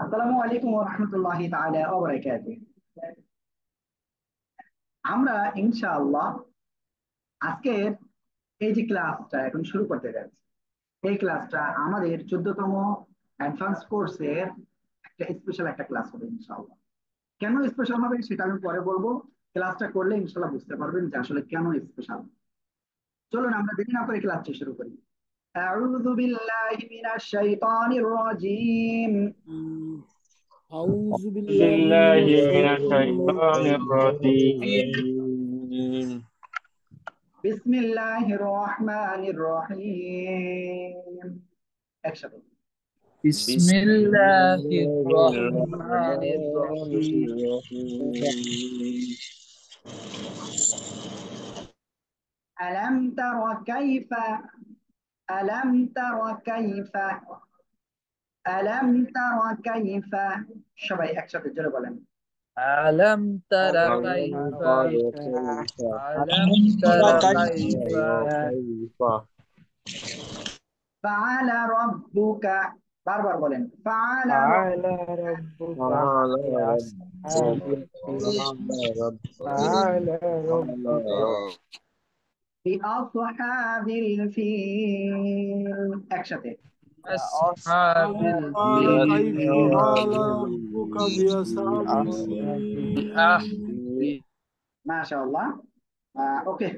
আসসালামু আলাইকুম ওয়া রাহমাতুল্লাহি তাআলা ওয়া বারাকাতুহু। আমরা ইনশাআল্লাহ আজকের এই যে ক্লাসটা এখন শুরু করতে যাচ্ছি, এই ক্লাসটা আমাদের 14তম অ্যাডভান্স কোর্সের একটা স্পেশাল একটা ক্লাস হবে ইনশাআল্লাহ। কেন স্পেশাল হবে সেটা আমি পরে বলবো। ক্লাসটা করলে ইনশাআল্লাহ বুঝতে পারবেন যে আসলে কেন স্পেশাল। চলুন আমরা দেরি না করে ক্লাসটা শুরু করি। আউযু বিল্লাহি মিনাশ শাইতানির রাজীম। أعوذ بالله من بالله من الشيطان الشيطان الرجيم. الرجيم. বিসমিল্লাহির রহমানির রহিম। একসাথে بسم بسم الله الله الرحمن الرحمن الرحيم. الرحيم. ألم تر كيف ألم تر كيف ألم تر كيف সবাই একসাথে জোরে বলেন। ألم تر ألم كيف تر كيف ألم تر كيف كيف فعل ربك বারবার বলেন فعل فعل ربك ربك فعل بأصحاب ربك الفيل فعل فعل ربك ربك بأصحاب الفيل একসাথে بأصحاب قال كيف الفيل فعل ربك بأصحاب الفيل بأهل মাশাআল্লাহ। ওকে,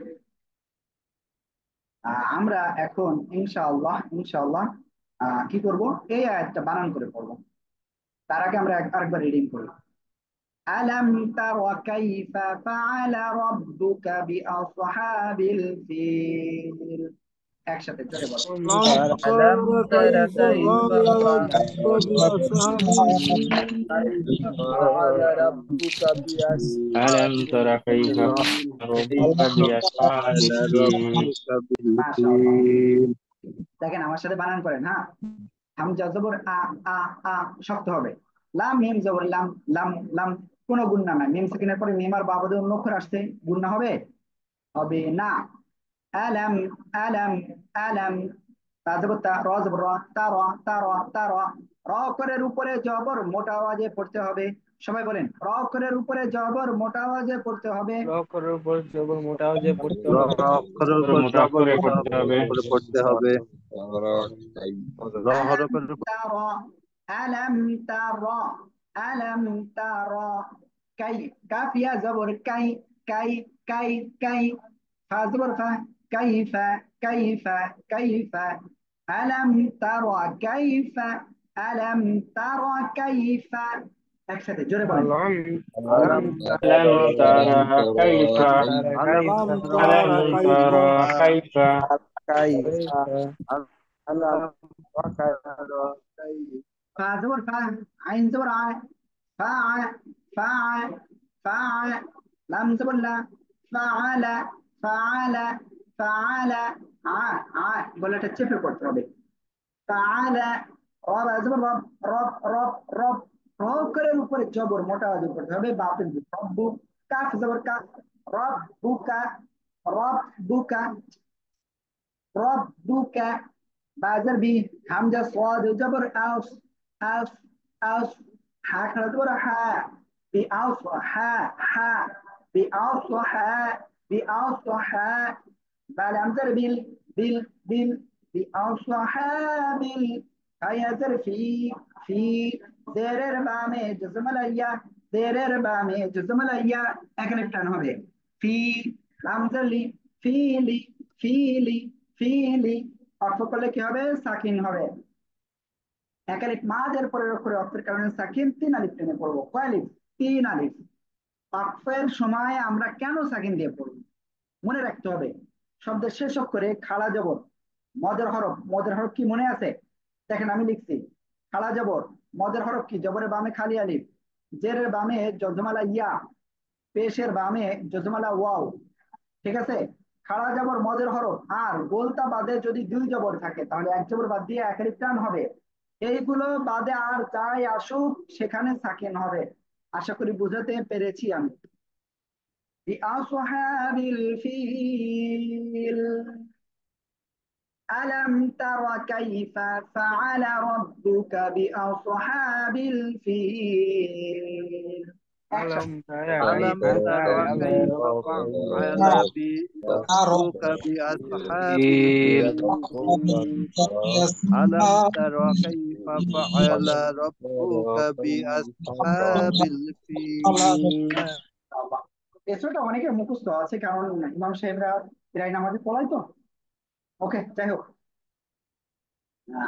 আমরা এখন ইনশাআল্লাহ ইনশাআল্লাহ কি করব, এই আয়াতটা বানান করে পড়বো। তার আগে আমরা আরেকবার রিডিং করি। আলাম তারা কাইফা ফাআলা রাব্বুকা বিআসহাবিল ফিল। একসাথে জোরে বলো। لم ألم تر تر كيف كيف فعل ربك بأصحاب كيف الفيل فعل ربك ألم بأصحاب تر كيف الفيل ربك بأصحاب الفيل. মাশাআল্লাহ। দেখেন আমার সাথে বানান করেন, হ্যাঁ। হামজা জবর আ, আ আ শক্ত হবে। লাম মিম জবর লাম, লাম লাম কোনো গুণনা নাই। মিম সেকেন্ডের পরে মিম আর বাবাদের অন্য অক্ষর আসছে, গুণনা হবে? হবে না। আলাম আলাম আলাম, তা জবর তা, র জবর র, তা র তা র তা র। র অক্ষরের উপরে জবর মোটা আওয়াজে পড়তে হবে। সবাই বলেন, র অক্ষরের উপরে জবর মোটা আওয়াজে পড়তে হবে। অক্ষরের উপর জবর মোটা আওয়াজে পড়তে র হবে। অক্ষরের উপর মোটা জবর করে মোটা পড়তে হবে। করে পড়তে হবে। র আলাম হরফের তারা, আলাম তারা, আলাম তারা কাই, কাফিয়া জবর কাই, কাই কাই কাই, ফা জবর ফা, কাইফা কাইফা কাইফা। আলাম তারা কাইফা, আলাম তারা কাইফা। একসাথে জোরে বলেন। ألم ألم ترى كيف تر كيف لم ألم تر كيف ترى كيف كيف فا زبر فا، عين زبر ع، فا فا فا، لام زبر لا، فعل فعل فعل ع ع গলাটা চেপে পড়তে হবে। فعل রব زبر রব রব রব রব, রবের উপরে জবর মোটা আওয়াজে পড়তে হবে। বাপের রব্বু, কাফ জবর কাফ, রব্বুকা রব্বুকা ربك. بعد بي حمزة صاد جبر أوس، أوس أوس، حاء جبر حاء، بأوس حاء حاء، بأوس حاء بأوس حاء. بعد حمزة بال بأوس حاء بال. هيا زر في زيرের বামে জজমাল ইয়া, জেরের বামে জজমাল ইয়া, এখানে টান হবে। ফি লামজালি, ফিলি ফিলি ফিলি, অর্থ করলে কি হবে? সাকিন হবে। এক আলিফ মাদের পরের অক্ষরে অর্থের কারণে সাকিন, তিন আলিফ টেনে পড়বো। কয় আলিফ? তিন আলিফ। ওয়াকফের সময় আমরা কেন সাকিন দিয়ে পড়বো মনে রাখতে হবে। শব্দের শেষ অক্ষরে খাড়া জবর, মদের হরফ। মদের হরফ কি মনে আছে? দেখেন আমি লিখছি, খাড়া জবর। মদের হরফ কি? জবরের বামে খালি আলিফ, জেরের বামে জজমালা ইয়া, পেশের বামে জজমালা ওয়াও। ঠিক আছে? খাড়া জবর মদের হরফ। আর গোলতা বাদে যদি দুই জবর থাকে তাহলে এক জবর বাদ দিয়ে এক আলিফ টান হবে। এইগুলো বাদে আর যাই আসুক সেখানে সাকিন হবে। আশা করি বুঝাতে পেরেছি আমি। بأصحاب الفيل আলাম তারা কাইফা ফাআলা রাব্বুকা বিআসহাবিল ফিল। অ্যাকশন। আলম তারা ألم কাইফা تر ফাআলা كيف فعل রাব্বুকা ربك بأصحاب বিল الفيل ألم تر كيف فعل ربك بأصحاب الفيل এই সূরাটা অনেকের মুখস্থ আছে, কারণ ইমাম সাহেবরা প্রায় নামাজে পড়ায় তো। ওকে, যাই হোক,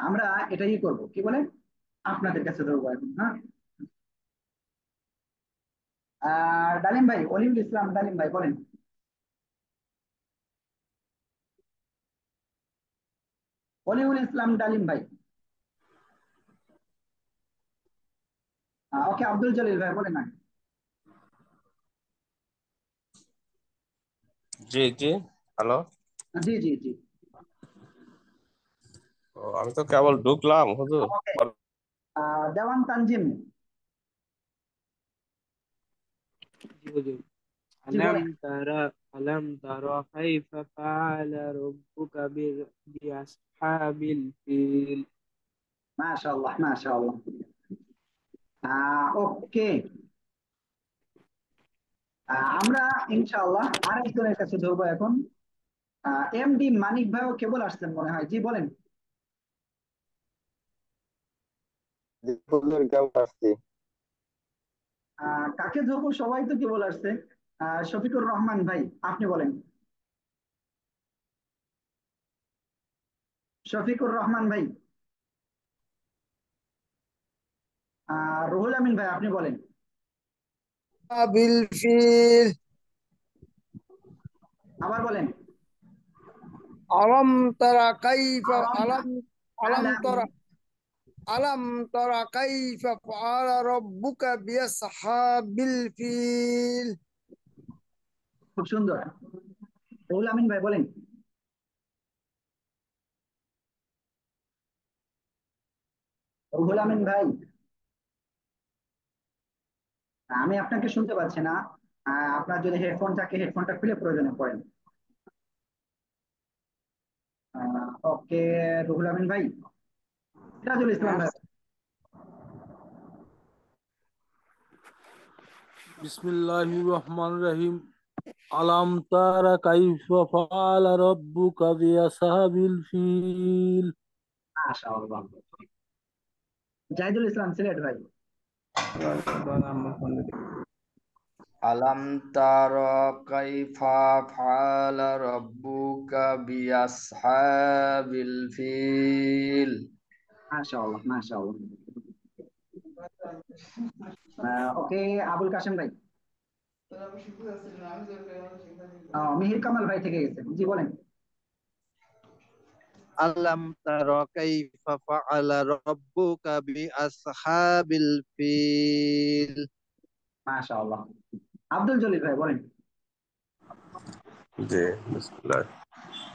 আমরা এটাই করব, কি বলে, আপনাদের কাছে ধরবো এখন। হ্যাঁ, ডালিম ভাই, অলিউল ইসলাম ডালিম ভাই বলেন। অলিউল ইসলাম ডালিম ভাই। ওকে, আব্দুল জলিল ভাই বলেন না। জি জি। হ্যালো। জি জি জি। আমি তো কেবল ঢুকলাম হুজুর। ওকে, দেওয়ান তানজিম। জি হুজুর। জি আলাম বলেন। তারা আলাম তারা কাইফা ফাআলা রাব্বুকা বিআসহাবিল ফিল। মাশাআল্লাহ মাশাআল্লাহ। ওকে, আমরা ইনশাআল্লাহ আরেকজনের কাছে ধরবো এখন। এমডি মানিক ভাইও কেবল আসছেন মনে হয়, জি বলেন। হুজুর কেমন আসছি? কাকে ধরবো, সবাই তো কেবল আসছে। শফিকুর রহমান ভাই, আপনি বলেন। শফিকুর রহমান ভাই। রুহুল আমিন ভাই, আপনি বলেন। بالفيل আবার বলেন। ألم ترى كيف আলম ألم ألم আলম ترى ألم ترى كيف فعل ربك بأصحاب الفيل খুব সুন্দর। রুহুল আমিন ভাই বলেন। রুহুল আমিন ভাই, আমি আপনাকে শুনতে পাচ্ছি না। আপনার যদি হেডফোন থাকে হেডফোনটা খুলে প্রয়োজনে পড়েন। ওকে, রুহুল আমিন ভাই। সিরাজুল ইসলাম ভাই। بسم الله الرحمن الرحيم ألم ترى كيف فعل ربك بأصحاب الفيل মাশাআল্লাহ। জাহিদুল ইসলাম সিলেট ভাই। ألم تر كيف فعل ربك بأصحاب الفيل মাশাআল্লাহ মাশাআল্লাহ। ওকে, আবুল কাশেম ভাই। মিহির কামাল ভাই থেকে গেছে, জি বলেন। ألم تر كيف فعل ربك بأصحاب الفيل মাশাআল্লাহ। আব্দুল জলিল ভাই বলেন। জি বিসমিল্লাহ।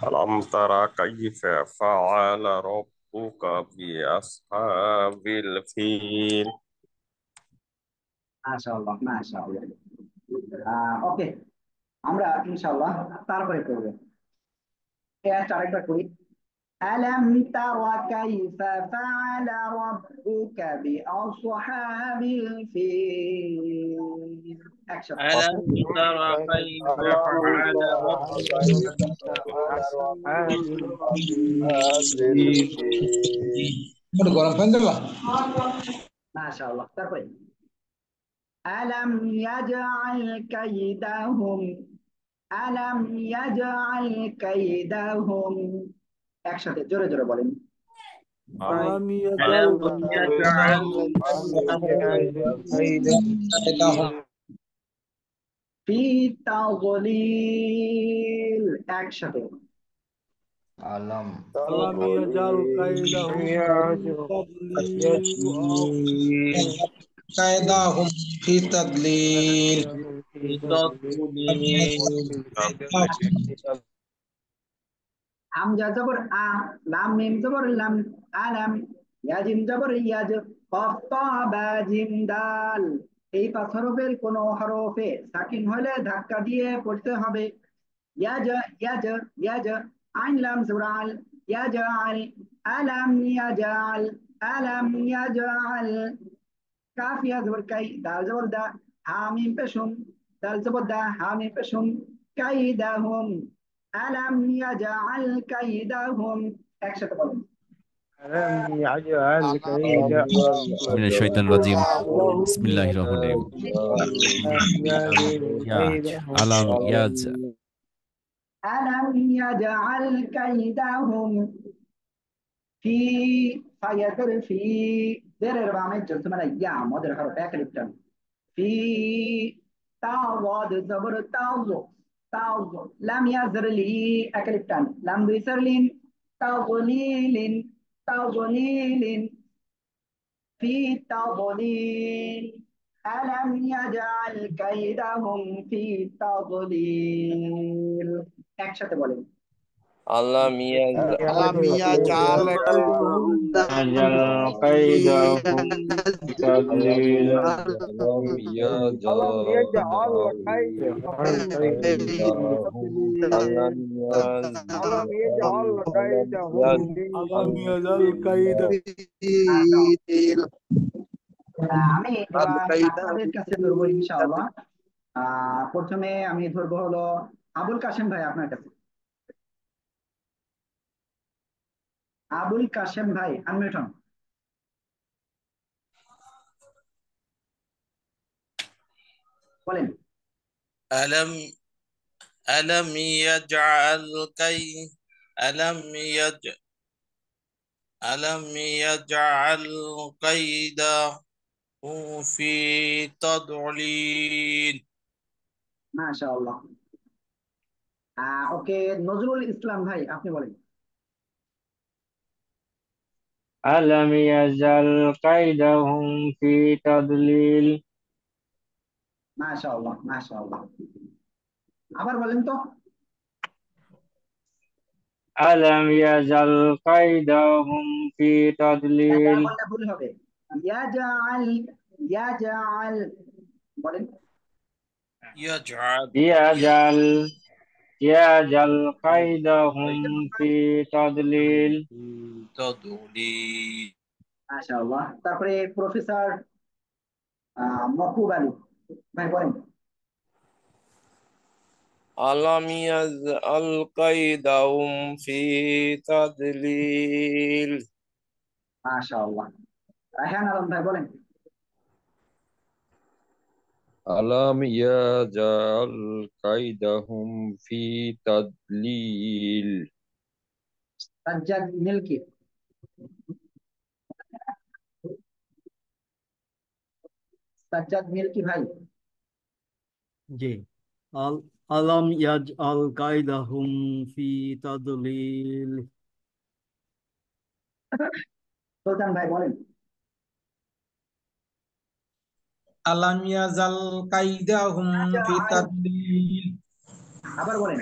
আলাম তারা কাইফা ফাআলা রাব্বুকা বিআসহাবিল ফিল। মাশাআল্লাহ মাশাআল্লাহ। ওকে, আমরা ইনশাআল্লাহ তারপরে করব। আরেকবার করি। ألم تر كيف فعل ربك بأصحاب الفيل. أكشن. ألم تر كيف فعل ربك بأصحاب الفيل ما شاء الله. طيب. ألم يجعل كيدهم ألم يجعل كيدهم. একসাথে জোরে জোরে বলেন। ألم يجعل ألم يجعل كيدهم في تضليل. একসাথে। ألم ألم يجعل كيدهم في تضليل كيدهم في تضليل হামজা জবর আ, লাম মিম জবর লাম, আলাম, ইয়াজিম জবর ইয়াজ, কফ ত বা জিম দাল। এই পাঁচ হরফের কোন হরফে সাকিন হলে ধাক্কা দিয়ে পড়তে হবে। ইয়াজ ইয়াজ ইয়াজ। আইন লাম জবর আল, يجعل ألم يجعل ألم يجعل কাফিয়া জবর কাই দাল জবর দা হামিম পেশুম দাল জবর দা হামিম পেশুম কাইদাহুম আলাম ইয়াজআল কাইদাহুম একসাথে বলেন ألم يجعل ألم كيدهم من الشيطان الرجيم بسم الله الرحمن الرحيم ألم يج আলাম ইয়াজআল কাইদাহুম ফি ফায়াতুর ফি দেরের বামে চলতে মানে ইয়া মদের হরফ এক লিপটান ফি তাওয়াদ জবর তাওজো তাওজো লাম ইয়াজরলি এক লিপটান লাম দুই সারলিন তাওলিলিন তাওলিলিন في تضليل ألم يجعل كيدهم في تضليل একসাথে বলেন ألم ألم يجعل أجل كيدهم في تضليل ألم يجعل ألم يجعل كيدهم ألم يجعل كيدهم আমি আপনাদের কাছে ধরবো ইনশাআল্লাহ প্রথমে আমি ধরবো হলো আবুল কাশেম ভাই আপনার কাছে আবুল কাশেম ভাই আনমিউট হন বলেন ألم ألم يجعل ألم ألم يجعل كيده في تضليل মাশাআল্লাহ ওকে নজরুল ইসলাম ভাই আপনি বলেন ألم يجعل كيدهم في تضليل মাশাআল্লাহ মাশাআল্লাহ আবার বলেন তো ألم يجعل كيدهم في تضليل বললে ভুল হবে ইয়াজআল ইয়াজআল বলেন يجعل كيدهم في تضليل تضليل মাশাআল্লাহ তারপরে প্রফেসর মকুব আলী ভাই বলেন ألم يجعل كيدهم في تضليل মাশাআল্লাহ রায়হান আলম ভাই বলেন ألم يجعل كيدهم في تضليل সাজ্জাদ মিল্কি সাজ্জাদ মিল্কি ভাই জি আলম ইয়াজআল কাইদাহুম ফি তাদলিল সুলতান ভাই বলেন ألم يزل كيدهم في تضليل আবার বলেন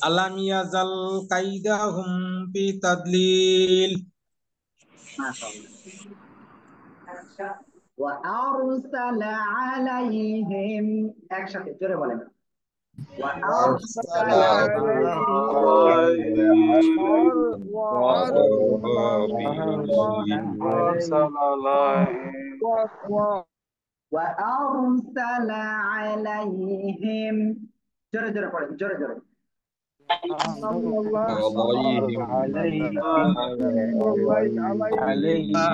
ألم يزل كيدهم في تضليل মাশাআল্লাহ وأرسل عليهم একসাথে জোরে বলেন أرسل وأرسل عليهم জোরে জোরে পড়েন জোরে জোরে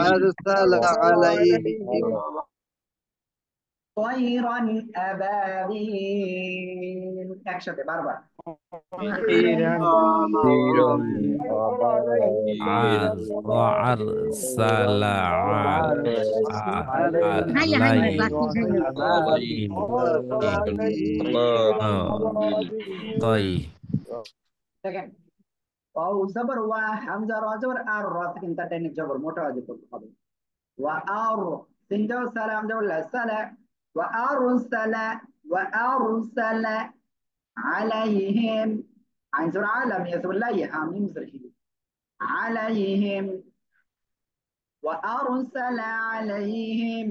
أرسل عليهم طيرا أبابيل একসাথে বারবার وأرسل عليهم طيب দেখেন ওয়াও জবর ওয়া হামজা রা জবর আর রা থেকে তার টেনে জবর মোটা আওয়াজে পড়তে হবে ওয়া আর সিনজাও সালাম জবর লা সালা ওয়া আরসালা ওয়া আরসালা আলাইহিম আইন জবর আলাম ইয়াসবুল লা হামিম জরহি আলাইহিম ওয়া আরসালা আলাইহিম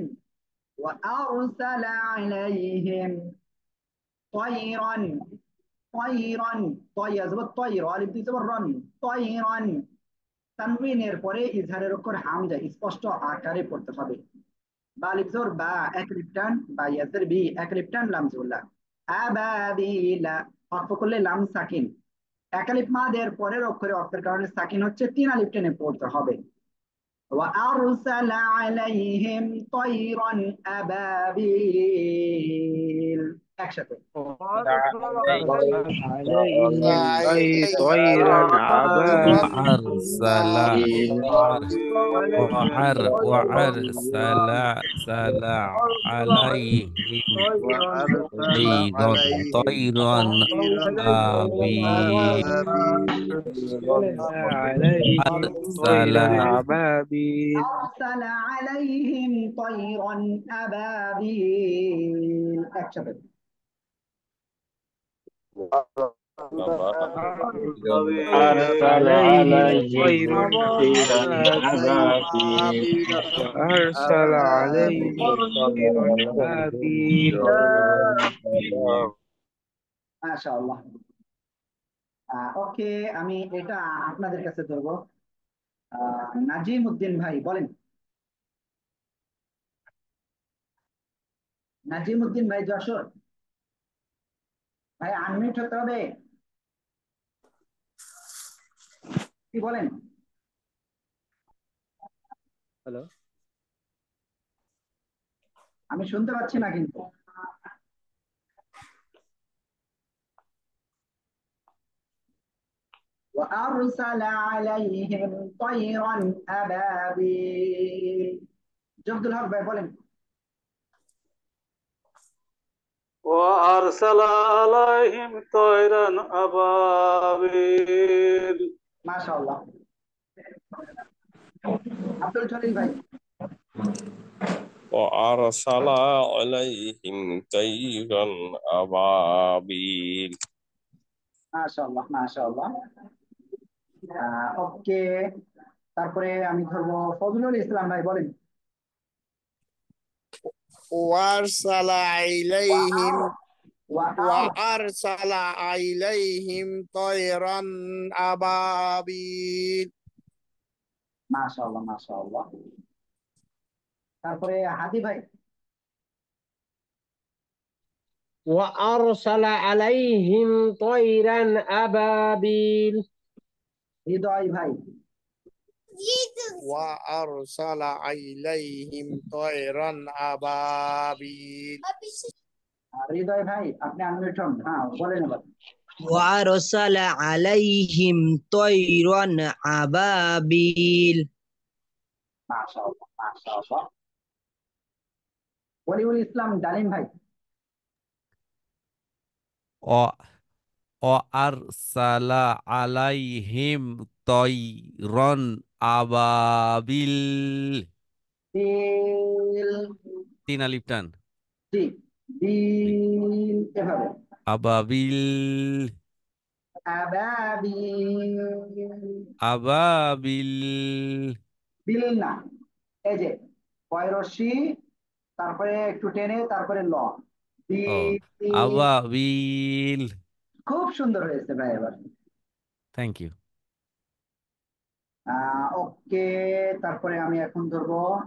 ওয়া আরসালা আলাইহিম طيرا তয়রন, তয় আসবে তয়র, আলিফ দিয়ে যাবে রন, তয়রন। তানবিনের পরে ইজহারের অক্ষর হামজা স্পষ্ট আকারে পড়তে হবে। বা আলিফ জবর বা, এক লিপটান, বা ইয়াজের বি, এক লিপটান, লাম জবর আবাবিলা, অক্ফ করলে লাম সাকিন। এক আলিফ মাদের পরের অক্ষরে অক্ষের কারণে সাকিন হচ্ছে, তিন আলিফ টেনে পড়তে হবে। وأرسل عليهم طيرا أبابيل একসাথে। طيرا وأرسل أبابيل وأرسل عليهم وأرسل طيرا عليهم أبابيل أرسل أبابيل أرسل عليهم طيرا أبابيل একসাথে। أرسل عليهم طيرا أبابيل وأرسل عليهم طيرا أبابيل মাশাআল্লাহ। ওকে, আমি এটা আপনাদের কাছে ধরবো। নাজিম উদ্দিন ভাই বলেন। নাজিম উদ্দিন ভাই যশোর ভাই, আনমিউট হতে হবে, কি বলেন? হ্যালো, আমি শুনতে পাচ্ছি না কিন্তু। وأرسل عليهم طيرا أبابيل। জব্দুল হক ভাই বলেন। وأرسل عليهم طيرا أبابيل মাশাআল্লাহ। আব্দুল জলিল ভাই। وأرسل عليهم طيرا أبابيل মাশাআল্লাহ মাশাআল্লাহ। ওকে, তারপরে আমি ধরবো ফজলুল ইসলাম ভাই বলেন। وأرسل إليهم وأر- وأرسل إليهم طيرا أبابيل মাশাআল্লাহ মাশাআল্লাহ। তারপরে হাদি ভাই। وأرسل عليهم طيرا أبابيل হৃদয় ভাই। وأرسل إليهم طيرا أبابيل হৃদয় ভাই আপনি আনমিউট হন, হ্যাঁ বলেন এবার। وأرسل عليهم طيرا أبابيل মাশাআল্লাহ মাশাআল্লাহ। ওলিউল ইসলাম ডালিম ভাই। وأرسل عليهم طيرا أبابيل বিল, তিন আলিফ টান জি, বিল এভাবে। আবাবিল আবাবিল, আবাবিল বিল না, এই যে কয় রশ্মি, তারপরে একটু টেনে, তারপরে ল, ও বিল। আবাবিল। খুব সুন্দর হয়েছে ভাই এবার। Thank you. ওকে, তারপরে আমি এখন ধরবো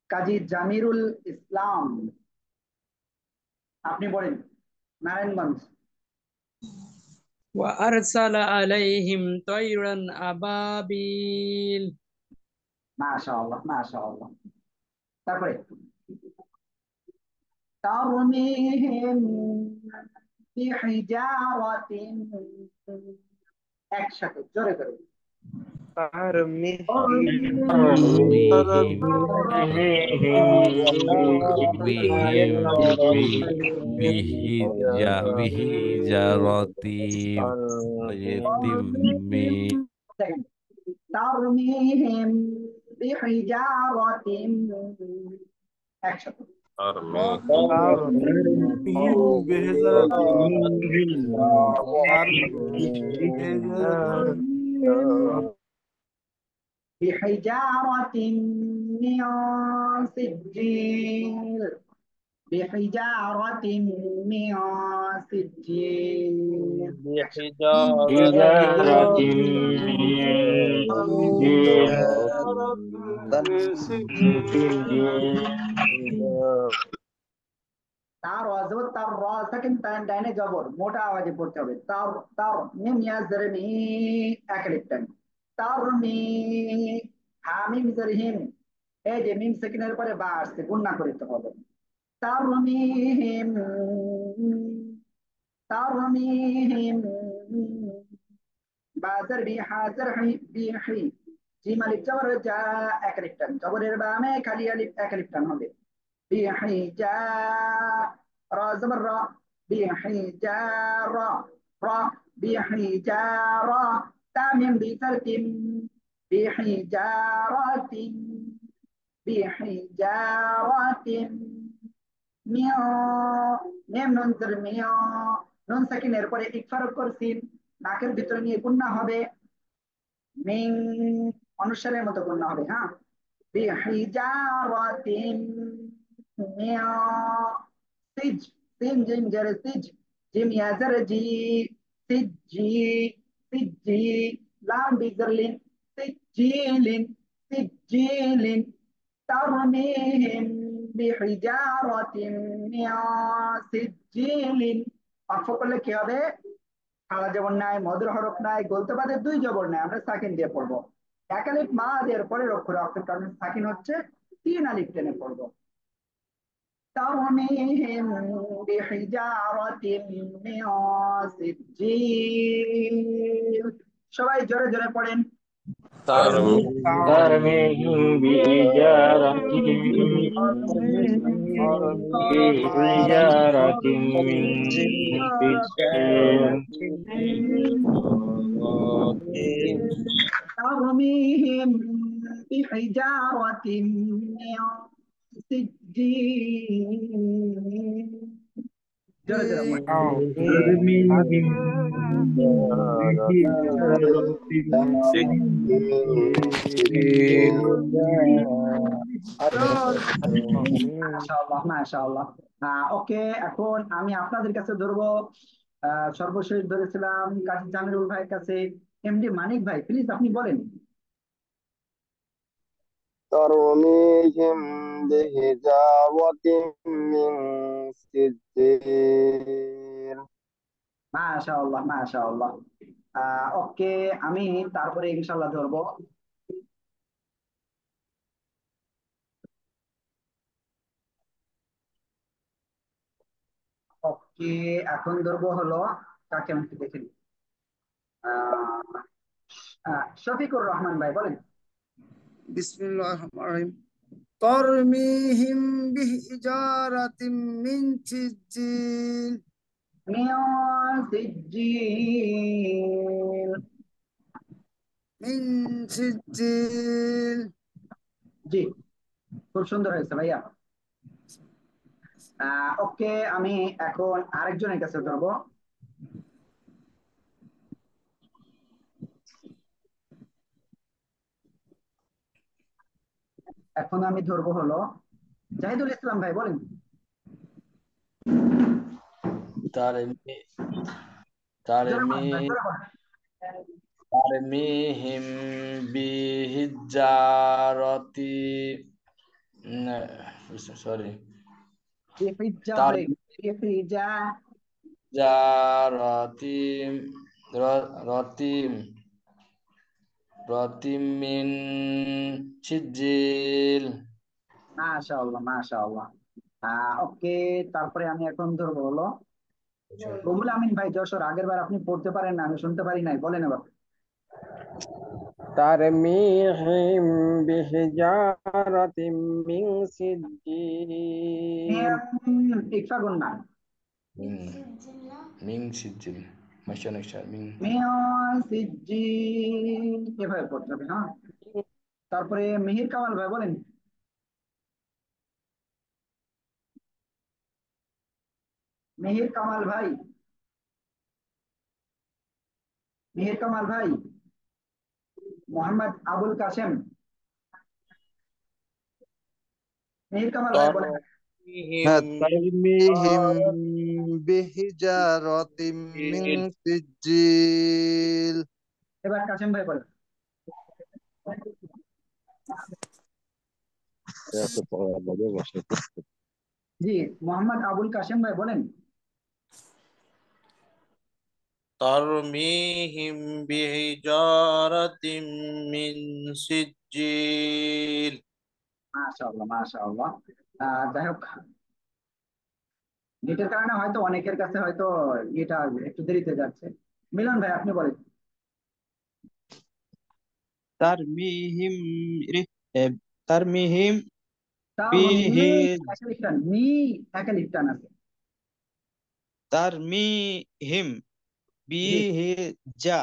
কাজী জামিরুল ইসলাম, আপনি বলেন নারায়ণগঞ্জ। وأرسل عليهم طيرا أبابيل মাশাআল্লাহ মাশাআল্লাহ। তারপরে তারমিহিম বিহিজারাতিন, একসাথে জোরে করে। তারমিহিম বিহিজারাতিন, একসাথে। بحجارة من سجيل بحجارة من سجيل حجارة من سجيل তার অজবর তার র সেকেন্ড টাইম ডাইনে জবর মোটা আওয়াজে পড়তে হবে তার তার মিম ইয়াজরমি এক লিখতেন তার মি হামিম জরহিম এই যে মিম সেকেন্ডের পরে বা আসছে গুণনা করতে হবে তার মিহিম তার মিহিম বাজার বিহাজার বিহি জিম আলিফ জবর যা এক লিখতেন জবরের বামে খালি আলিফ এক লিখতেন হবে بحجارة را زبر را بحجارة را بحجارة تامين بترتيب بحجارة بحجارة মিয়া নেম নুন জের মিয়া নুন সাকিনের পরে ইকফার করছিন নাকের ভিতরে নিয়ে গুণনা হবে মিং অনুসারের মতো গুণনা হবে হ্যাঁ বিহিজারাতিন মিয়া সিজ সিন জিম জের সিজ জিম ইয়াজার জি সিজি সিজি লাম বিজরলিন সিজিলিন সিজিলিন ترميهم بحجارة من سجيل অক্ষ করলে কি হবে খালা জবর নাই মধুর হরফ নাই গলতে বাদে দুই জবর নাই আমরা সাকিন দিয়ে পড়বো এক আলিফ মা এর পরে অক্ষরে অক্ষর কারণে সাকিন হচ্ছে তিন আলিফ টেনে পড়বো ترميهم بحجارة من سجيل সবাই জোরে জোরে পড়েন ترميهم بحجارة من سجيل ترميهم بحجارة من سجيل মাশাআল্লাহ মাশাআল্লাহ ওকে এখন আমি আপনাদের কাছে ধরবো সর্বশেষ ধরেছিলাম কাজী জামিরুল ভাইয়ের কাছে এমডি মানিক ভাই প্লিজ আপনি বলেন ترميهم بحجارة من سجيل মাশাআল্লাহ মাশাআল্লাহ ওকে আমি তারপরে ইনশাআল্লাহ ধরবো ওকে এখন ধরবো হলো কাকে আমি একটু দেখে নিই শফিকুর রহমান ভাই বলেন বিসমিল্লাহির রহমানির রহিম তরমিহিম বিহিজারাতিম মিন সিজিল মিন সিজিল মিন সিজিল জি খুব সুন্দর হয়েছে ভাইয়া ওকে আমি এখন আরেকজনের কাছে ধরবো এখন আমি ধরবো হলো জাহিদুল ইসলাম ভাই বলেন ترميهم بحجارة سوري رتيم من سجيل মাশাআল্লাহ মাশাআল্লাহ ওকে তারপরে আমি এখন ধরবো হলো রুহুল আমিন ভাই যশোর আগের বার আপনি পড়তে পারেন না আমি শুনতে পারি নাই বলেন এবার ترميهم بحجارة من سجيل ইকফা গুন্না من سجيل ماشي من সিজিল এভাবে পড়তে হবে হ্যাঁ তারপরে মিহির কামাল ভাই বলেন মিহির কামাল ভাই মিহির কামাল ভাই মোহাম্মদ আবুল কাসেম মিহির কামাল ভাই বলেন হ্যাঁ, তারমিহিম বিহিজারাতিম মিন সিজ্জিল। এবার কাসেম ভাই বলেন। জি, মোহাম্মদ আবুল কাসেম ভাই বলেন। ترميهم بحجارة من سجيل মাশাআল্লাহ মাশাআল্লাহ। যাই হোক, নেটের কারণে হয়তো অনেকের কাছে হয়তো এটা একটু দেরিতে যাচ্ছে। মিলন ভাই আপনি বলেন। তারমিহিম তারমিহিম তার বিহি একালিফটান মি একালিফটান আছে। তারমিহিম জি, বিহিজা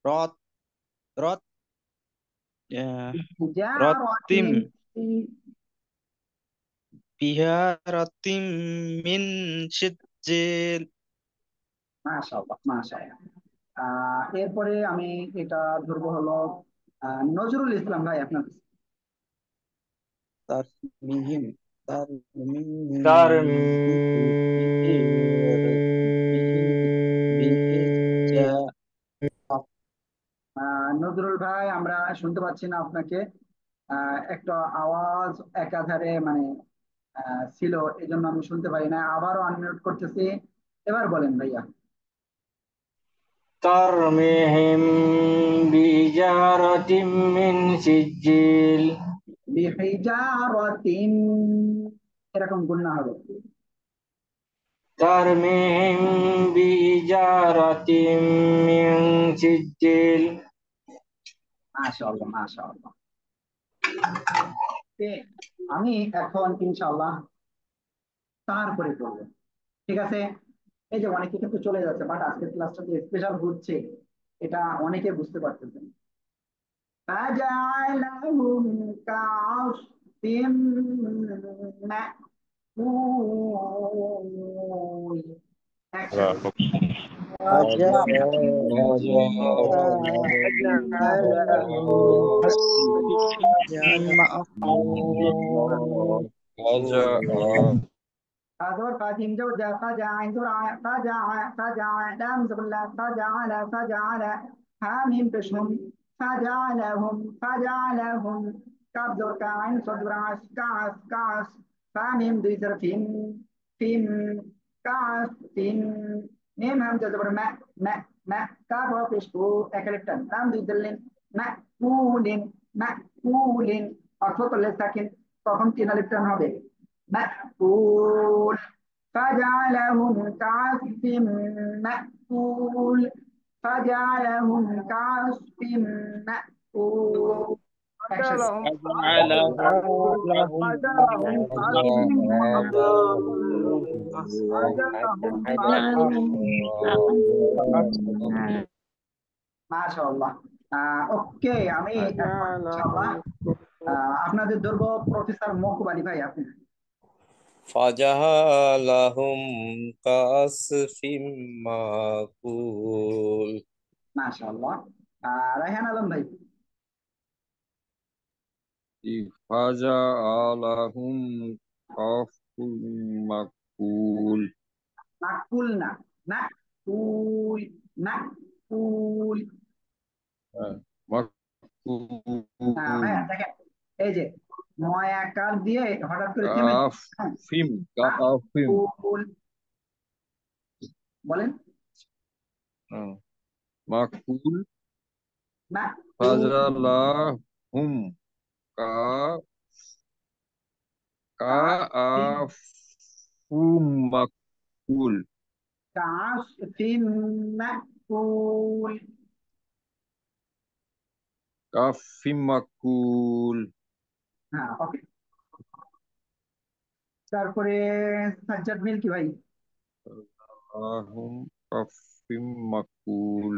রত রত রতিম জারাতিন বিহারাতিম মিন সিজ্জিল। মাশাআল্লাহ মাশাআল্লাহ। এরপরে আমি এটা ধরবো হলো নজরুল ইসলাম ভাই আপনার কাছে। তারমিহিম তারমিহিম বিহিজা নজরুল ভাই আমরা শুনতে পাচ্ছি না আপনাকে। একটা আওয়াজ একাধারে মানে ছিল, এই জন্য আমি শুনতে পারি না। আবারও আনমিউট করতেছি, এবার বলেন ভাইয়া। ترميهم بحجارة من سجيل বিহিজারাতিন, এরকম গুণনা হবে। ترميهم بحجارة من سجيل মাশাআল্লাহ মাশাআল্লাহ। আমি এখন ইনশাআল্লাহ তারপরে করবো, ঠিক আছে? এই যে অনেকে কিন্তু চলে যাচ্ছে, বাট আজকের ক্লাসটা যে স্পেশাল হচ্ছে এটা অনেকে বুঝতে পারতেছেন। فجعلهم كعصف مأكول. একসাথে أزور فاتين زوجة فجع زرع فجع لام زبلة فجعل حاميم بشهم فجعلهم كاب زور كعين صدر كعس فاميم ديزر فيم كعس ميم هم زبر ما كاب وفيشكو أكلتن لام ديزلين مأكولين অর্থ করলে সাকিন তখন তিন আলিফ টান হবে مأكول فجعلهم كعصف مأكول فجعلهم كعصف مأكول فجعلهم فجعلهم فجعلهم كعصف مأكول فجعلهم মাশাআল্লাহ। ওকে, আমি এখন ইনশাআল্লাহ আপনাদের ধরবো প্রফেসর মকুব আলী ভাই আপনি। فجعلهم كعصف مأكول মাশাআল্লাহ। রায়হান আলম ভাই। ফাজআলাহুম কাফুম মাকুল। নাকুল না, নাকুল নাকুল। ভাইয়া দেখেন, এই যে ময়াকার দিয়ে হঠাৎ করে থেমে কাফিম কাফিম বলেন মাকুল মাকুল ফাজআলাহুম কাফুম মাকুল। কাসফিম মাকুল কাফিম মাকুল। হ্যাঁ, ওকে। তারপরে সাজ্জাদ মিল্কি ভাই। আহুম কাফিম মাকুল।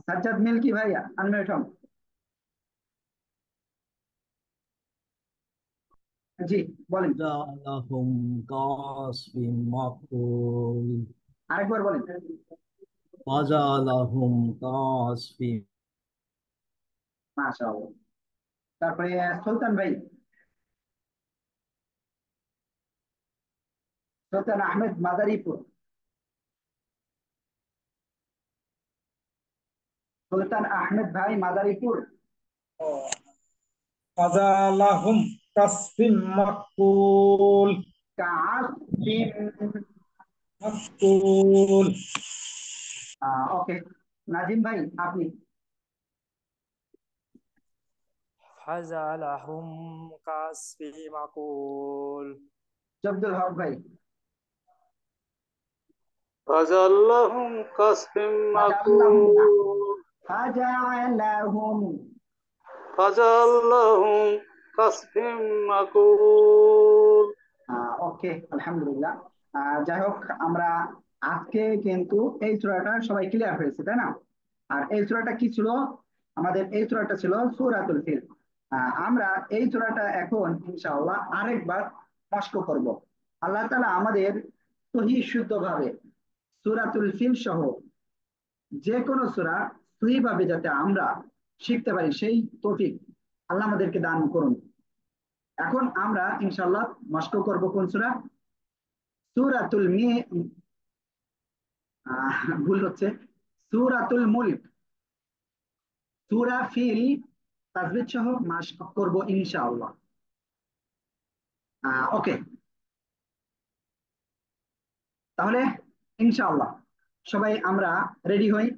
সাজ্জাদ মিল্কি ভাই আনমিউট হন। জি বলেন, فجعلهم كعصف مأكول আরেকবার বলেন। فجعلهم كعصف মাশাআল্লাহ। তারপরে সুলতান ভাই। সুলতান আহমেদ মাদারীপুর। সুলতান আহমেদ ভাই মাদারীপুর। ফাজালাহুম কাসফিম মাকুল। কাসফিম মাকুল। ওকে, নাজিম ভাই আপনি। ফাজালাহুম কাসফি মাকুল। জব্দুল হক ভাই। ফাজাল্লাহুম কাসফিম মাকুল। ফাজালাহুম ফাজাল্লাহুম কাসফিম মাকুল। ওকে, আলহামদুলিল্লাহ। যাই হোক, আমরা আজকে কিন্তু এই সূরাটা সবাই ক্লিয়ার হয়েছে, তাই না? আর এই সূরাটা কি ছিল? আমাদের এই সূরাটা ছিল সূরাতুল ফিল। আমরা এই সূরাটা এখন ইনশাআল্লাহ আরেকবার মস্ক করব। আল্লাহ তাআলা আমাদের সহিহ শুদ্ধভাবে সূরাতুল ফিল সহ যে কোনো সূরা সহিভাবে যাতে আমরা শিখতে পারি, সেই তৌফিক আল্লাহ আমাদেরকে দান করুন। এখন আমরা ইনশাআল্লাহ মস্ক করব কোন সূরা? সূরাতুল ভুল হচ্ছে, সূরাতুল মুলক। সূরা ফিল তাজবিদ সহ মস্ক করব ইনশাআল্লাহ। ওকে, তাহলে ইনশাআল্লাহ সবাই আমরা রেডি হই।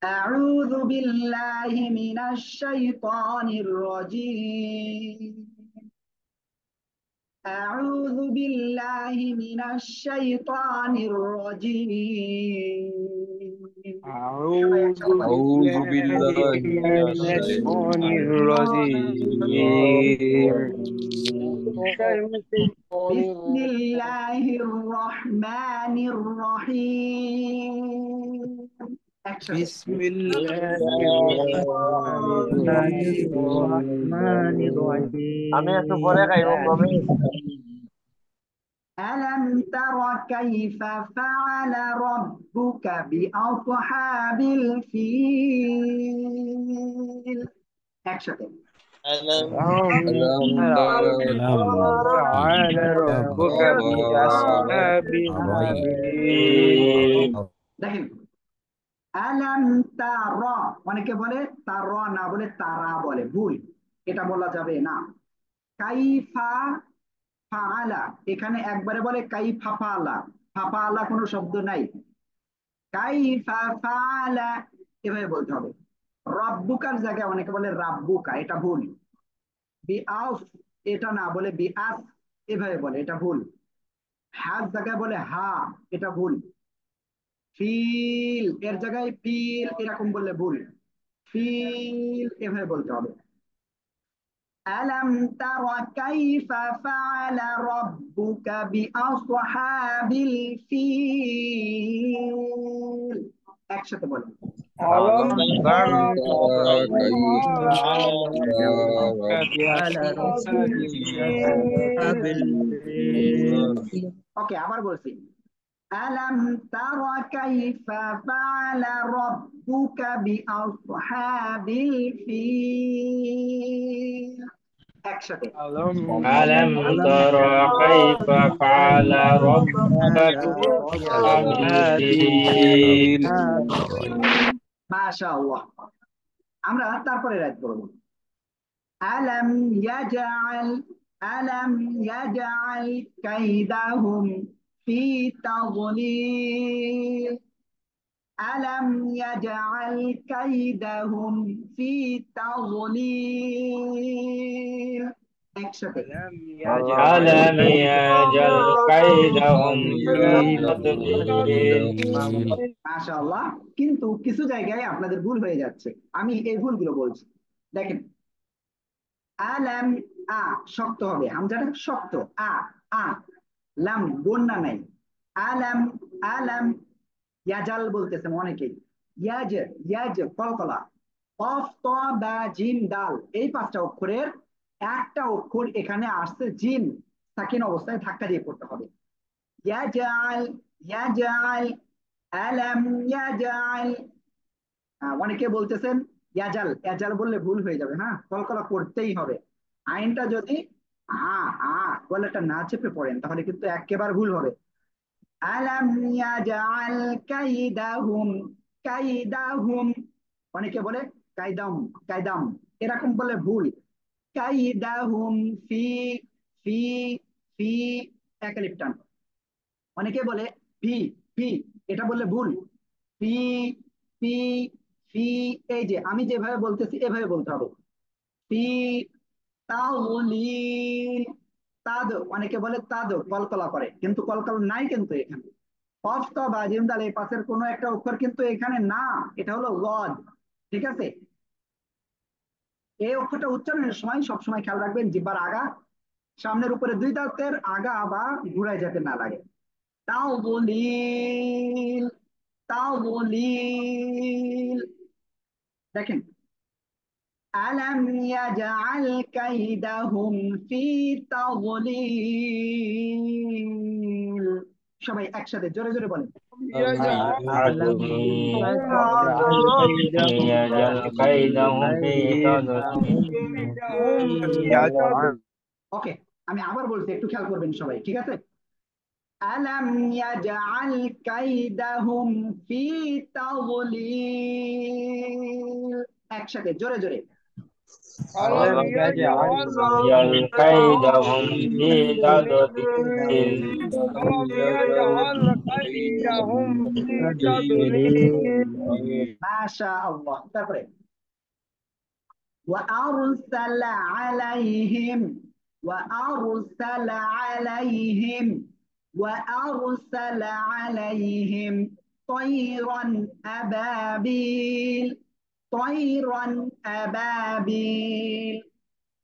أعوذ بالله من الشيطان الرجيم. أعوذ بالله من الشيطان الرجيم. أعوذ بالله من الشيطان الرجيم. بسم الله الرحمن الرحيم. بسم الله الرحمن الرحيم. ألم تر كيف فعل ربك بأصحاب الفيل؟ একসাথে। ألم تر فعل ربك بأصحاب الفيل. দেখেন, আলাম তারা, অনেকে বলে তারা না বলে তারা বলে, ভুল, এটা বলা যাবে না। কাইফা ফাআলা, এখানে একবারে বলে কাইফা ফাআলা, ফাআলা কোনো শব্দ নাই। কাইফা ফাআলা এভাবে বলতে হবে। রব্বুকার জায়গায় অনেকে বলে রাব্বুকা, এটা ভুল। বিআস, এটা না বলে বিআস এভাবে বলে, এটা ভুল। হাজ জায়গায় বলে হা, এটা ভুল। ফিল এর জায়গায় ফিল এরকম বললে ভুল। ফিল এভাবে বলতে হবে। আলাম তারা কাইফা ফাআলা রাব্বুকা বিআসহাবিল ফিল। একসাথে বলেন। ألم تر كيف فعل ربك بأصحاب الفيل. ওকে, আবার বলছি। আলাম তারা কাইফা ফাআলা রাব্বুকা বিআসহাবিল ফিল। একসাথে। ألم تر كيف فعل ربك بأصحاب الفيل. মাশাআল্লাহ। আমরা তারপরে রাইট করব। আলাম ইয়াজআল কাইদাহুম ফি তাযলিল। আলাম ইয়াজআল কাইদাহুম ফি তাযলিল। একসাথে। ألم يجعل كيدهم في تضليل. মাশাআল্লাহ। কিন্তু কিছু জায়গায় আপনাদের ভুল হয়ে যাচ্ছে, আমি এই ভুলগুলো বলছি। দেখেন, আলাম, আ শক্ত হবে, হামজাটা শক্ত, আ লাম বন্যা নাই। আলাম আলাম ইয়াজাল বলতেছেন অনেকেই, ইয়াজ কলকলা। কফ ত বা জিম দাল, এই 5টা অক্ষরের একটা অক্ষর এখানে আসছে জিম, সাকিন অবস্থায় ধাক্কা দিয়ে পড়তে হবে। ইয়াজআল ইয়াজআল আলাম ইয়াজআল। অনেকে বলতেছেন ইয়াজাল, ইয়াজাল বললে ভুল হয়ে যাবে। হ্যাঁ, কলকলা করতেই হবে। আইনটা যদি আ আ গলাটা না চেপে পড়েন তাহলে কিন্তু একেবারে ভুল হবে। আলাম ইয়াজআল কাইদাহুম কাইদাহুম। অনেকে বলে কাইদাম কাইদাম, এরকম বলে ভুল। কাইদাহুম ফি ফি ফি এক লিপ টান। অনেকে বলে ফি ফি, এটা বললে ভুল। ফি ফি ফি, এই যে আমি যেভাবে বলতেছি এভাবে বলতে হবে। ফি তাওলিল তাদ, অনেকে বলে তাদ কলকলা করে, কিন্তু কলকলা নাই কিন্তু এখানে। কফ ত বা জিম দাল এই পাশের কোনো একটা অক্ষর কিন্তু এখানে না, এটা হলো ওয়াদ। ঠিক আছে, এই অক্ষরটা উচ্চারণের সময় সবসময় খেয়াল রাখবেন জিহ্বার আগা সামনের উপরে দুই দাঁতের আগা বা ঘুরায় যাতে না লাগে। তাওলিল তাওলিল। দেখেন আলাম ইয়াজআল কাইদাহুম ফি তাওলিল। সবাই একসাথে জোরে জোরে বলেন। ওকে, আমি আবার বলছি, একটু খেয়াল করবেন সবাই, ঠিক আছে? আলাম ইয়াজআল কাইদাহুম ফি তাওলিল। একসাথে জোরে জোরে। ألم يجعل كيدهم في تضليل মাশাআল্লাহ। তারপরে وأرسل عليهم وأرسل عليهم وأرسل عليهم طيرا أبابيل طيرا أبابيل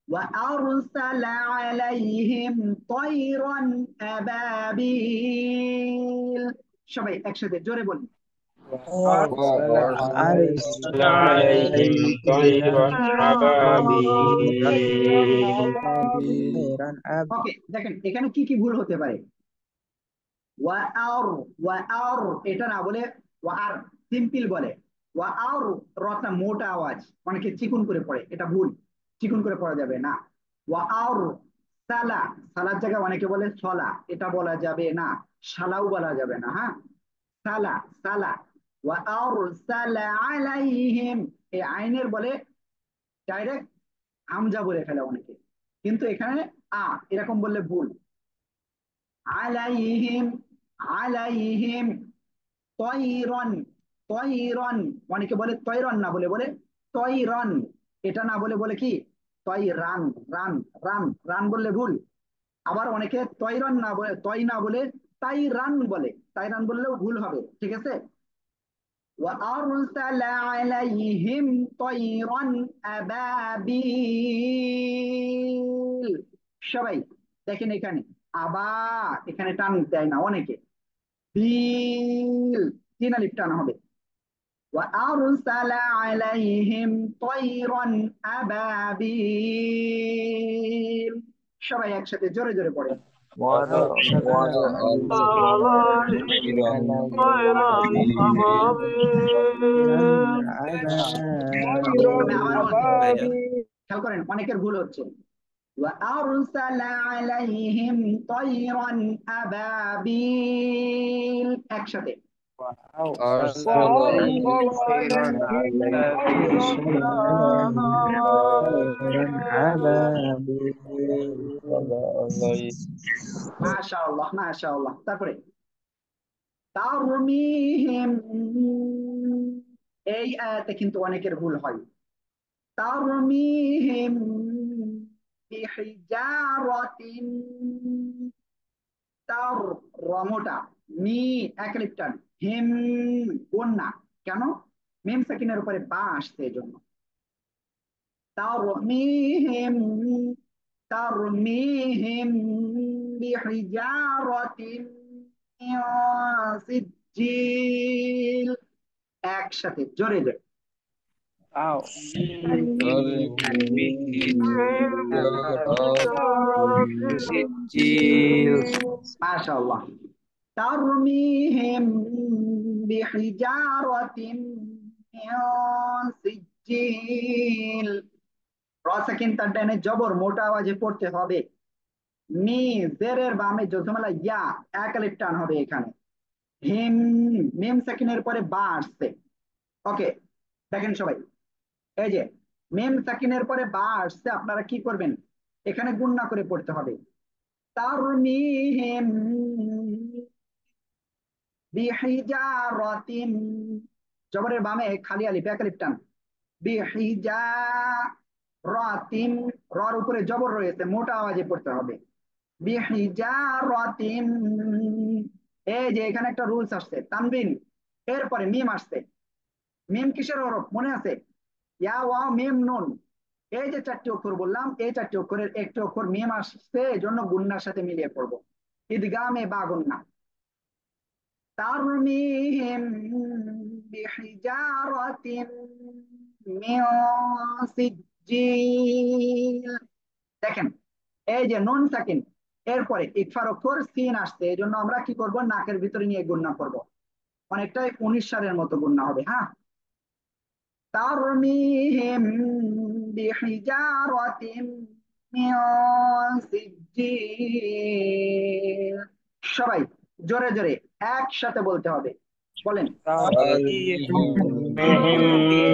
وأرسل عليهم طيرا أبابيل। সবাই একসাথে জোরে বলুন। وأرسل عليهم طيرا أبابيل। ওকে, দেখেন এখানে কি কি ভুল হতে পারে। ওয়াআর ওয়াআর এটা না বলে ওয়াআর সিম্পল বলে। ওয়াআর রটা মোটা আওয়াজ, অনেকে চিকুন করে পড়ে, এটা ভুল। চিকুন করে পড়া যাবে না। ওয়াআর সালা, সালার জায়গায় অনেকে বলে সলা, এটা বলা যাবে না। শালাও বলা যাবে না। হ্যাঁ, সালা সালা। ওয়াআর সালা আলাইহিম, এই আইনের বলে ডাইরেক্ট হামজা বলে ফেলে অনেকে, কিন্তু এখানে আ এরকম বললে ভুল। আলাইহিম আলাইহিম তয়রন তয়রন, অনেকে বলে তয়রন না বলে বলে তয়রন, এটা না বলে বলে কি তয়রান রান রান রান বললে ভুল। আবার অনেকে তয়রন না বলে তয় না বলে তাইরান বলে, তাইরান বললেও ভুল হবে। ঠিক আছে, وأرسل عليهم طيرا أبابيل। সবাই দেখেন এখানে আবা, এখানে টান দেয় না অনেকে। বিল, তিন আলিফ টান হবে। وأرسل عليهم طيرا أبابيل। সবাই একসাথে জোরে জোরে পড়ে। খেয়াল করেন অনেকের ভুল হচ্ছে। وأرسل عليهم طيرا أبابيل একসাথে। মাশাআল্লাহ মাশাআল্লাহ। তারপরে তারমিহিম, এই আয়াতে কিন্তু অনেকের ভুল হয়। তারমিহিম বিহিজারাতিন, তার রমটা মি এক লিপটান, হিম বন্যা, কেন মিম সাকিনের উপরে বা আসছে এজন্য। তারমিহিম তারমিহিম বিহিজারাতিন মিন সিজ্জিল। একসাথে জোরে জোরে। سجيل মাশাআল্লাহ। তারমিহিম বিহিজারাতিন মিন সিজিল। র সাকিন তার ডানে জবর মোটা আওয়াজে পড়তে হবে। মি জেরের বামে জজমালা ইয়া এক আলিফ টান হবে এখানে। হিম মিম সাকিনের পরে বা আসছে। ওকে, দেখেন সবাই, এই যে মিম সাকিনের পরে বা আসছে, আপনারা কি করবেন, এখানে গুণনা করে পড়তে হবে। তারমিহিম বিহিজারাতিন, জবরের বামে খালি আলিফ এক আলিফ টান। বিহিজারাতিন, রর উপরে জবর রয়েছে, মোটা আওয়াজে পড়তে হবে। বিহিজারাতিন, এই যে এখানে একটা রুলস আসছে, তানবিন এরপরে মিম আসছে। মিম কিসের হরফ মনে আছে? ইয়া ওয়া মিম নুন। এই যে চারটি অক্ষর বললাম, এই চারটি অক্ষরের একটি অক্ষর মিম আসছে, এজন্য গুন্নার সাথে মিলিয়ে পড়বো। ইদগামে বা গুন্না। তারমিহিম বিহিজারাতিন মিন সিজিল। দেখেন, এই যে নুন সাকিন এরপরে ইকফার অক্ষর সিন আসছে, এই জন্য আমরা কি করব, নাকের ভিতরে নিয়ে গুন্না করব, অনেকটাই 19 সালের মতো গুন্না হবে। হ্যাঁ, তারমিহিম বিহিজারাতিন মিন সিজিল। সবাই জোরে জোরে একসাথে বলতে হবে, বলেন। بهم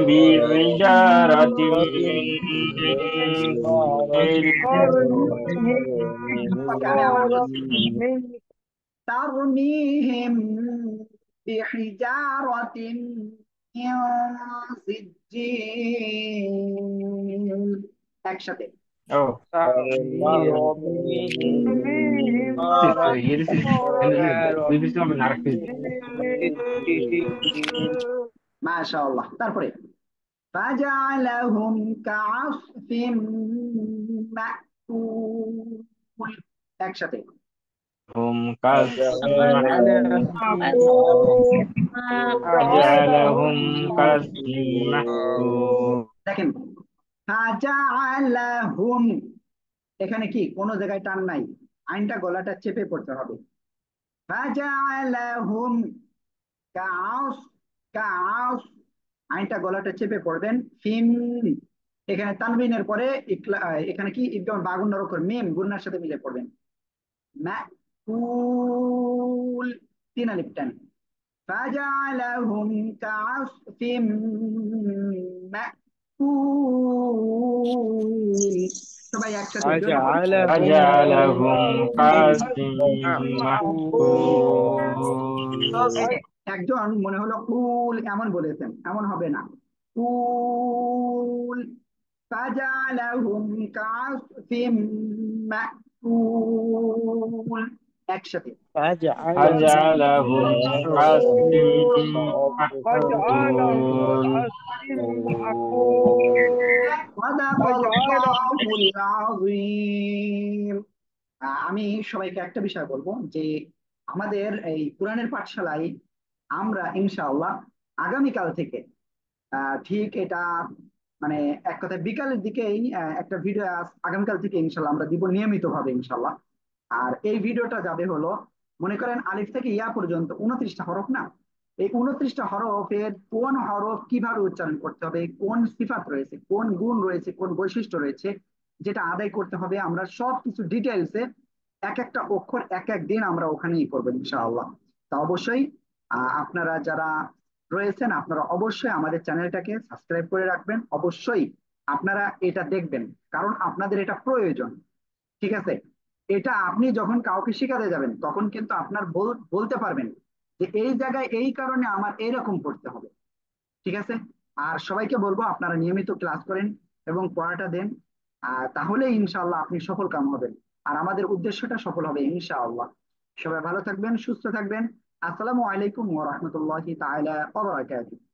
بحجارة من سجيل ترميهم بحجارة من سجيل একসাথে। Oh, মাশাআল্লাহ। তারপরে ফাজআলাহুম কাআসফিম মাকুল, একসাথে। هم كالصيم فجعلهم كالصيم محكوم দেখেন, ফাজআলাহুম, এখানে কি কোনো জায়গায় টান নাই, আইনটা গলাটা চেপে পড়তে হবে। ফাজআলাহুম কাআস, কাআস, আইনটা গলাটা চেপে পড়বেন। ফিম, এখানে তানবিনের পরে এখানে কি ইদগাম বা গুন্নার অক্ষর মিম গুন্নার সাথে মিলে পড়বেন। মাকুল, তিন আলিফ টান। ফাজআলাহুম কাআসফিম মাকুল, সবাই একসাথে জোরে বলুন। فجعلهم كالصيم محكوم একজন মনে হলো কুল এমন বলেছেন, এমন হবে না। কুল ফাজআলাহুম কাআসফিম মাকুল, একসাথে। فجعلهم كالصيم محكوم সাদাকাল্লাহুল আযীম। আমি সবাইকে একটা বিষয় বলবো যে আমাদের এই কোরআনের পাঠশালায় আমরা ইনশাআল্লাহ আগামীকাল থেকে ঠিক এটা মানে এক কথায় বিকালের দিকেই একটা ভিডিও আগামীকাল থেকে ইনশাল্লাহ আমরা দিব নিয়মিত ভাবে ইনশাল্লাহ। আর এই ভিডিওটা যাবে হলো, মনে করেন আলিফ থেকে ইয়া পর্যন্ত 29টা হরফ না, এই 29টা হরফের কোন হরফ কিভাবে উচ্চারণ করতে হবে, কোন সিফাত রয়েছে, কোন গুণ রয়েছে, কোন বৈশিষ্ট্য রয়েছে, যেটা আদায় করতে হবে, আমরা সব কিছু ডিটেলসে এক একটা অক্ষর এক এক দিন আমরা ওখানেই করবো ইনশাআল্লাহ। তা অবশ্যই আপনারা যারা রয়েছেন আপনারা অবশ্যই আমাদের চ্যানেলটাকে সাবস্ক্রাইব করে রাখবেন, অবশ্যই আপনারা এটা দেখবেন, কারণ আপনাদের এটা প্রয়োজন। ঠিক আছে, এটা আপনি যখন কাউকে শেখাতে যাবেন তখন কিন্তু আপনার বলতে পারবেন যে এই জায়গায় এই কারণে আমার এইরকম করতে হবে। ঠিক আছে, আর সবাইকে বলবো আপনারা নিয়মিত ক্লাস করেন এবং পড়াটা দেন, তাহলে ইনশাআল্লাহ আপনি সফল কাম হবেন আর আমাদের উদ্দেশ্যটা সফল হবে ইনশাআল্লাহ। সবাই ভালো থাকবেন, সুস্থ থাকবেন। আসসালামু আলাইকুম ওয়া রাহমাতুল্লাহি তাআলা ওয়া বারাকাতুহু।